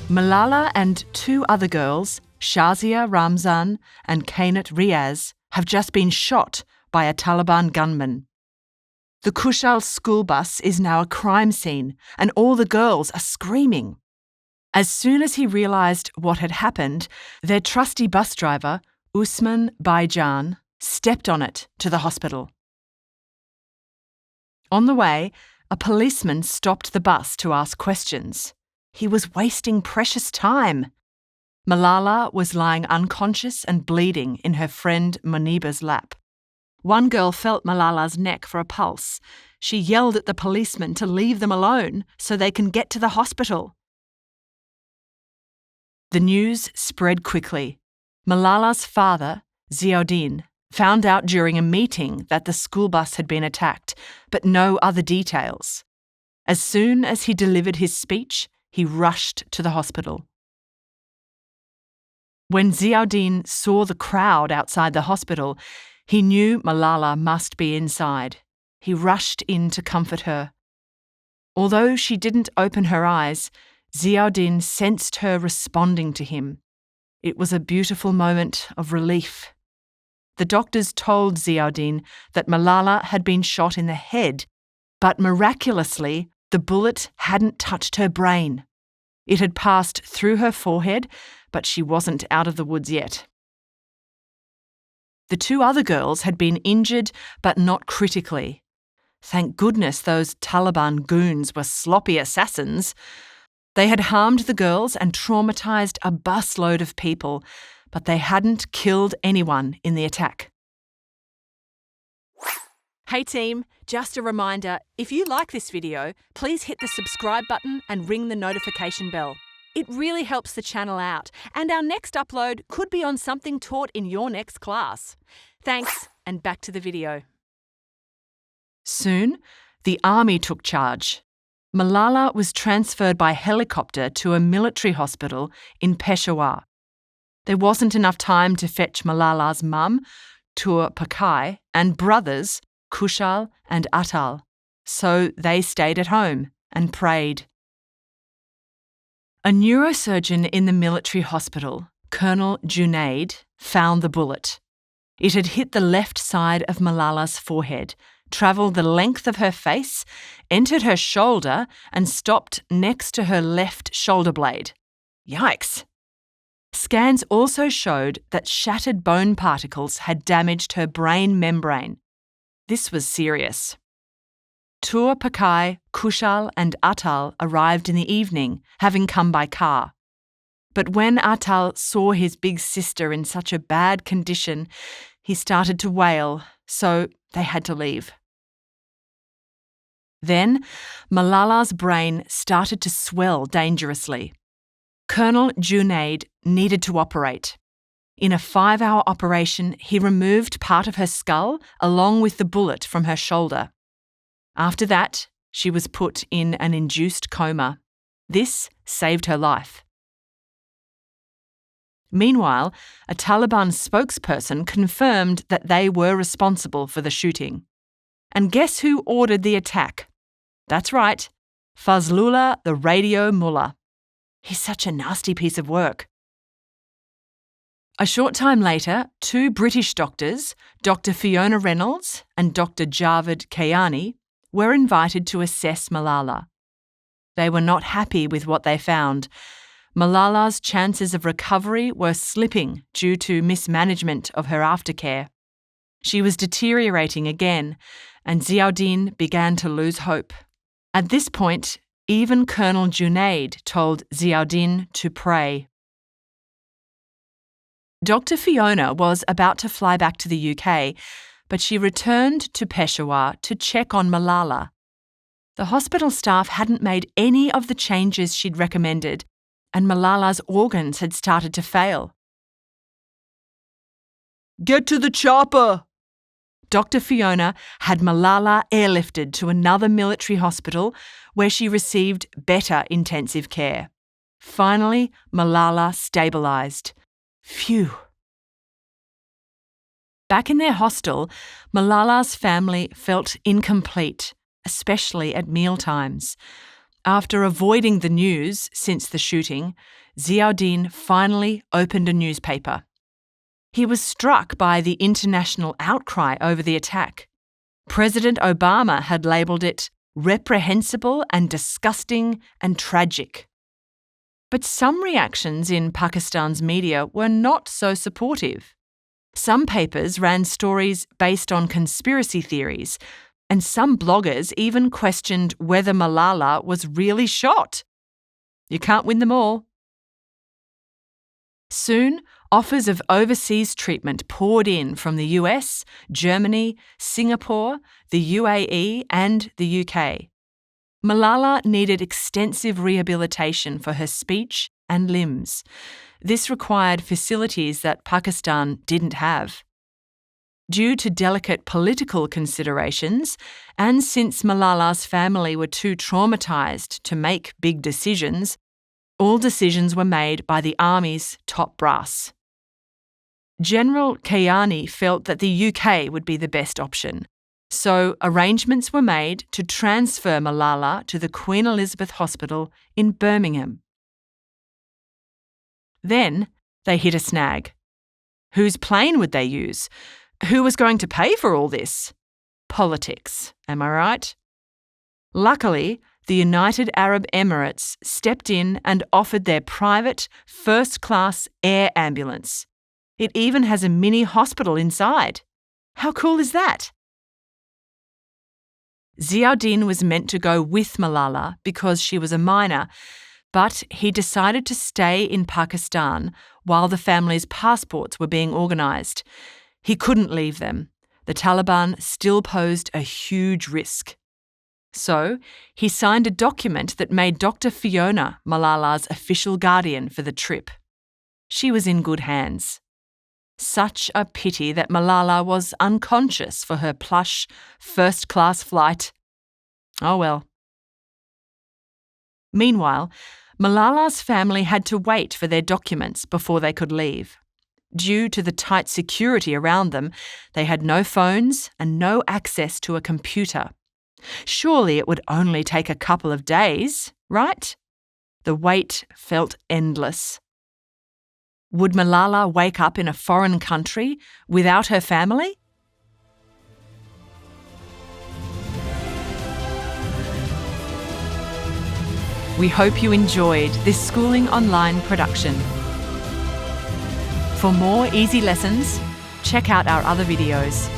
Malala and two other girls, Shazia Ramzan and Kainat Riaz, have just been shot by a Taliban gunman. The Kushal school bus is now a crime scene and all the girls are screaming. As soon as he realised what had happened, their trusty bus driver, Usman Baijan, stepped on it to the hospital. On the way, a policeman stopped the bus to ask questions. He was wasting precious time. Malala was lying unconscious and bleeding in her friend Muniba's lap. One girl felt Malala's neck for a pulse. She yelled at the policeman to leave them alone so they can get to the hospital. The news spread quickly. Malala's father, Ziauddin, found out during a meeting that the school bus had been attacked, but no other details. As soon as he delivered his speech, he rushed to the hospital. When Ziauddin saw the crowd outside the hospital, he knew Malala must be inside. He rushed in to comfort her. Although she didn't open her eyes, Ziauddin sensed her responding to him. It was a beautiful moment of relief. The doctors told Ziauddin that Malala had been shot in the head, but miraculously, the bullet hadn't touched her brain. It had passed through her forehead, but she wasn't out of the woods yet. The two other girls had been injured, but not critically. Thank goodness those Taliban goons were sloppy assassins. They had harmed the girls and traumatised a busload of people, but they hadn't killed anyone in the attack. Hey team, just a reminder, if you like this video, please hit the subscribe button and ring the notification bell. It really helps the channel out, and our next upload could be on something taught in your next class. Thanks, and back to the video. Soon, the army took charge. Malala was transferred by helicopter to a military hospital in Peshawar. There wasn't enough time to fetch Malala's mum, Tur Pakai, and brothers, Kushal and Atal, so they stayed at home and prayed. A neurosurgeon in the military hospital, Colonel Junaid, found the bullet. It had hit the left side of Malala's forehead, travelled the length of her face, entered her shoulder, and stopped next to her left shoulder blade. Yikes! Scans also showed that shattered bone particles had damaged her brain membrane. This was serious. Tur Pakai, Kushal and Atal arrived in the evening, having come by car. But when Atal saw his big sister in such a bad condition, he started to wail, so they had to leave. Then, Malala's brain started to swell dangerously. Colonel Junaid needed to operate. In a 5-hour operation, he removed part of her skull along with the bullet from her shoulder. After that, she was put in an induced coma. This saved her life. Meanwhile, a Taliban spokesperson confirmed that they were responsible for the shooting. And guess who ordered the attack? That's right, Fazlullah the radio mullah. He's such a nasty piece of work. A short time later, two British doctors, Dr. Fiona Reynolds and Dr. Javed Kayani, were invited to assess Malala. They were not happy with what they found. Malala's chances of recovery were slipping due to mismanagement of her aftercare. She was deteriorating again, and Ziauddin began to lose hope. At this point, even Colonel Junaid told Ziauddin to pray. Dr. Fiona was about to fly back to the UK, but she returned to Peshawar to check on Malala. The hospital staff hadn't made any of the changes she'd recommended, and Malala's organs had started to fail. "Get to the chopper!" Dr. Fiona had Malala airlifted to another military hospital where she received better intensive care. Finally, Malala stabilised. Phew. Back in their hostel, Malala's family felt incomplete, especially at mealtimes. After avoiding the news since the shooting, Ziauddin finally opened a newspaper. He was struck by the international outcry over the attack. President Obama had labelled it reprehensible and disgusting and tragic. But some reactions in Pakistan's media were not so supportive. Some papers ran stories based on conspiracy theories, and some bloggers even questioned whether Malala was really shot. You can't win them all. Soon, offers of overseas treatment poured in from the US, Germany, Singapore, the UAE, and the UK. Malala needed extensive rehabilitation for her speech and limbs. This required facilities that Pakistan didn't have. Due to delicate political considerations, and since Malala's family were too traumatised to make big decisions, all decisions were made by the army's top brass. General Kayani felt that the UK would be the best option, so arrangements were made to transfer Malala to the Queen Elizabeth Hospital in Birmingham. Then they hit a snag. Whose plane would they use? Who was going to pay for all this? Politics, am I right? Luckily, the United Arab Emirates stepped in and offered their private, first-class air ambulance. It even has a mini hospital inside. How cool is that? Ziauddin was meant to go with Malala because she was a minor, but he decided to stay in Pakistan while the family's passports were being organised. He couldn't leave them. The Taliban still posed a huge risk. So, he signed a document that made Dr. Fiona Malala's official guardian for the trip. She was in good hands. Such a pity that Malala was unconscious for her plush, first-class flight. Oh well. Meanwhile, Malala's family had to wait for their documents before they could leave. Due to the tight security around them, they had no phones and no access to a computer. Surely it would only take a couple of days, right? The wait felt endless. Would Malala wake up in a foreign country without her family? We hope you enjoyed this Schooling Online production. For more easy lessons, check out our other videos.